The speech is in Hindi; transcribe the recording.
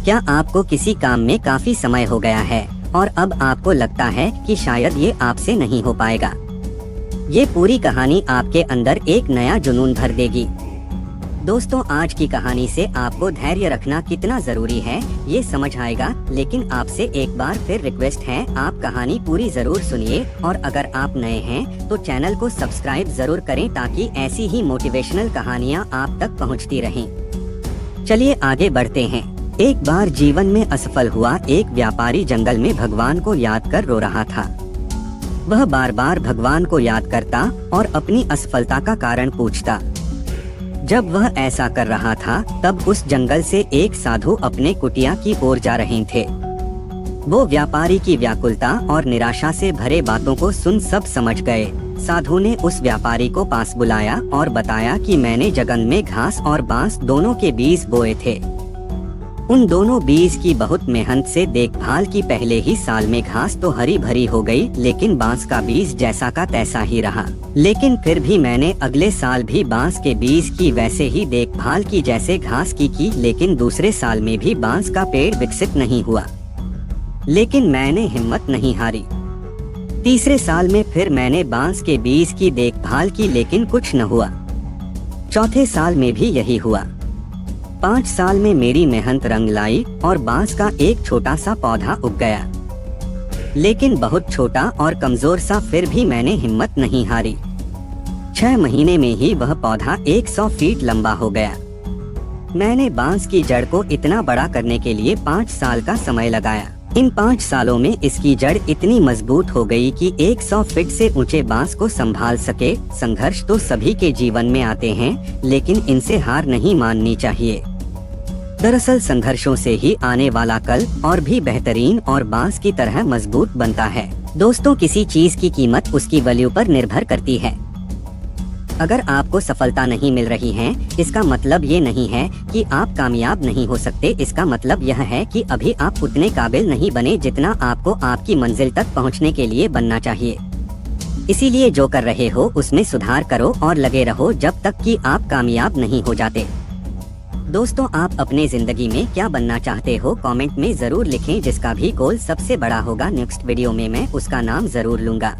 क्या आपको किसी काम में काफी समय हो गया है और अब आपको लगता है कि शायद ये आपसे नहीं हो पाएगा? ये पूरी कहानी आपके अंदर एक नया जुनून भर देगी। दोस्तों, आज की कहानी से आपको धैर्य रखना कितना जरूरी है ये समझ आएगा, लेकिन आपसे एक बार फिर रिक्वेस्ट है, आप कहानी पूरी जरूर सुनिए और अगर आप नए हैं तो चैनल को सब्सक्राइब जरूर करें ताकि ऐसी ही मोटिवेशनल कहानियाँ आप तक पहुँचती रहें। चलिए आगे बढ़ते हैं। एक बार जीवन में असफल हुआ एक व्यापारी जंगल में भगवान को याद कर रो रहा था। वह बार बार भगवान को याद करता और अपनी असफलता का कारण पूछता। जब वह ऐसा कर रहा था तब उस जंगल से एक साधु अपने कुटिया की ओर जा रहे थे। वो व्यापारी की व्याकुलता और निराशा से भरे बातों को सुन सब समझ गए। साधु ने उस व्यापारी को पास बुलाया और बताया कि मैंने जंगल में घास और बांस दोनों के बीज बोए थे। उन दोनों बीज की बहुत मेहनत से देखभाल की पहले ही साल में घास तो हरी भरी हो गई, लेकिन बांस का बीज जैसा का तैसा ही रहा। लेकिन फिर भी मैंने अगले साल भी बांस के बीज की वैसे ही देखभाल की जैसे घास की, लेकिन दूसरे साल में भी बांस का पेड़ विकसित नहीं हुआ। लेकिन मैंने हिम्मत नहीं हारी। तीसरे साल में फिर मैंने बांस के बीज की देखभाल की, लेकिन कुछ न हुआ। चौथे साल में भी यही हुआ। 5 साल में मेरी मेहनत रंग लाई और बांस का एक छोटा सा पौधा उग गया, लेकिन बहुत छोटा और कमजोर सा। फिर भी मैंने हिम्मत नहीं हारी। 6 महीने में ही वह पौधा 100 फीट लंबा हो गया। मैंने बांस की जड़ को इतना बड़ा करने के लिए 5 साल का समय लगाया। इन 5 सालों में इसकी जड़ इतनी मजबूत हो गई कि 100 फीट से ऊंचे बांस को संभाल सके। संघर्ष तो सभी के जीवन में आते हैं, लेकिन इनसे हार नहीं माननी चाहिए। दरअसल संघर्षों से ही आने वाला कल और भी बेहतरीन और बांस की तरह मजबूत बनता है। दोस्तों, किसी चीज की कीमत उसकी वैल्यू पर निर्भर करती है। अगर आपको सफलता नहीं मिल रही है, इसका मतलब ये नहीं है कि आप कामयाब नहीं हो सकते। इसका मतलब यह है कि अभी आप उतने काबिल नहीं बने जितना आपको आपकी मंजिल तक पहुंचने के लिए बनना चाहिए। इसीलिए जो कर रहे हो उसमें सुधार करो और लगे रहो जब तक कि आप कामयाब नहीं हो जाते। दोस्तों, आप अपने जिंदगी में क्या बनना चाहते हो कमेंट में जरूर लिखें। जिसका भी गोल सबसे बड़ा होगा, नेक्स्ट वीडियो में मैं उसका नाम जरूर लूंगा।